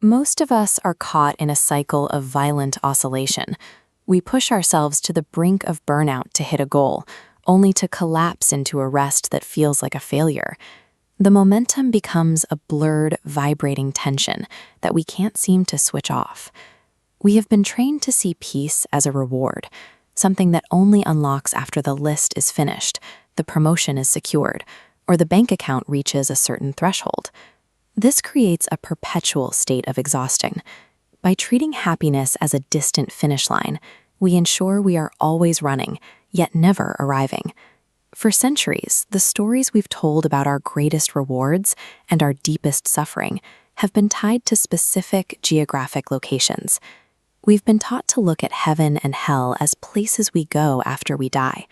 Most of us are caught in a cycle of violent oscillation. We push ourselves to the brink of burnout to hit a goal, only to collapse into a rest that feels like a failure. The momentum becomes a blurred, vibrating tension that we can't seem to switch off. We have been trained to see peace as a reward, something that only unlocks after the list is finished, the promotion is secured, or the bank account reaches a certain threshold. This creates a perpetual state of exhaustion. By treating happiness as a distant finish line, we ensure we are always running, yet never arriving. For centuries, the stories we've told about our greatest rewards and our deepest suffering have been tied to specific geographic locations. We've been taught to look at heaven and hell as places we go after we die.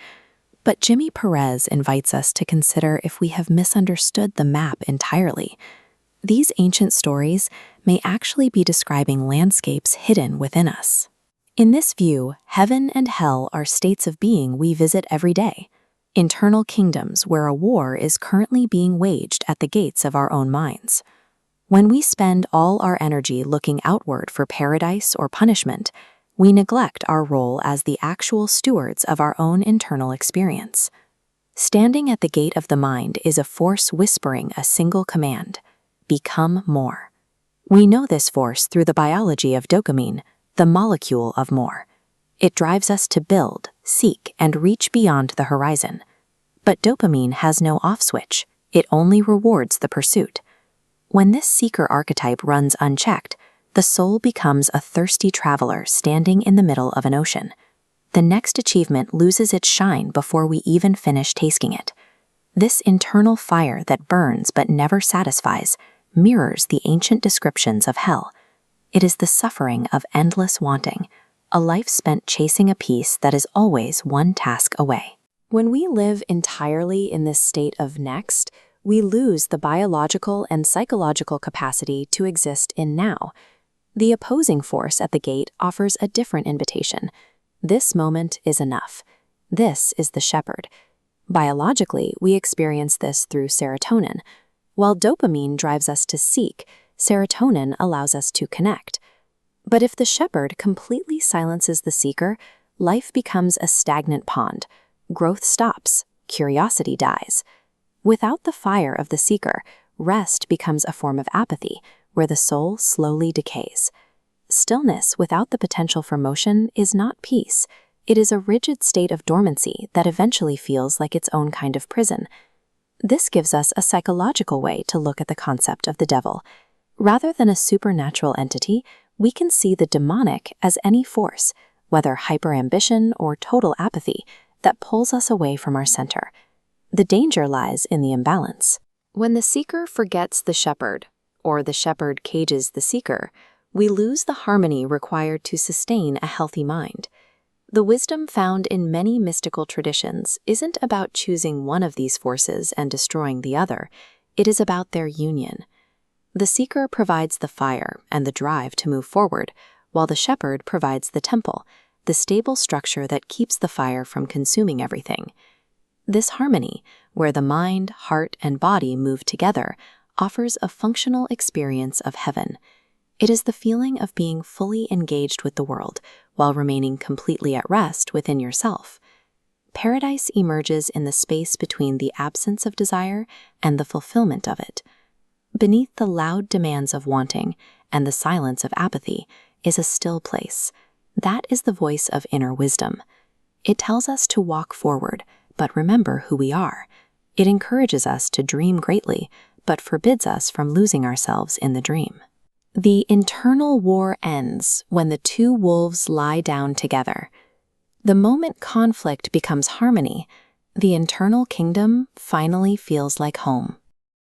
But Jimmy Perez invites us to consider if we have misunderstood the map entirely. These ancient stories may actually be describing landscapes hidden within us. In this view, heaven and hell are states of being we visit every day, internal kingdoms where a war is currently being waged at the gates of our own minds. When we spend all our energy looking outward for paradise or punishment, we neglect our role as the actual stewards of our own internal experience. Standing at the gate of the mind is a force whispering a single command: become more. We know this force through the biology of dopamine, the molecule of more. It drives us to build, seek, and reach beyond the horizon. But dopamine has no off switch. It only rewards the pursuit. When this seeker archetype runs unchecked, the soul becomes a thirsty traveler standing in the middle of an ocean. The next achievement loses its shine before we even finish tasting it. This internal fire that burns but never satisfies mirrors the ancient descriptions of hell. It is the suffering of endless wanting, a life spent chasing a peace that is always one task away. When we live entirely in this state of next, we lose the biological and psychological capacity to exist in now. The opposing force at the gate offers a different invitation. This moment is enough. This is the shepherd. Biologically, we experience this through serotonin. While dopamine drives us to seek, serotonin allows us to connect. But if the shepherd completely silences the seeker, life becomes a stagnant pond. Growth stops, curiosity dies. Without the fire of the seeker, rest becomes a form of apathy, where the soul slowly decays. Stillness without the potential for motion is not peace. It is a rigid state of dormancy that eventually feels like its own kind of prison. This gives us a psychological way to look at the concept of the devil. Rather than a supernatural entity, we can see the demonic as any force, whether hyperambition or total apathy, that pulls us away from our center. The danger lies in the imbalance. When the seeker forgets the shepherd, or the shepherd cages the seeker, we lose the harmony required to sustain a healthy mind. The wisdom found in many mystical traditions isn't about choosing one of these forces and destroying the other. It is about their union. The seeker provides the fire and the drive to move forward, while the shepherd provides the temple, the stable structure that keeps the fire from consuming everything. This harmony, where the mind, heart, and body move together, offers a functional experience of heaven. It is the feeling of being fully engaged with the world while remaining completely at rest within yourself. Paradise emerges in the space between the absence of desire and the fulfillment of it. Beneath the loud demands of wanting and the silence of apathy is a still place. That is the voice of inner wisdom. It tells us to walk forward, but remember who we are. It encourages us to dream greatly, but forbids us from losing ourselves in the dream. The internal war ends when the two wolves lie down together. The moment conflict becomes harmony, the internal kingdom finally feels like home.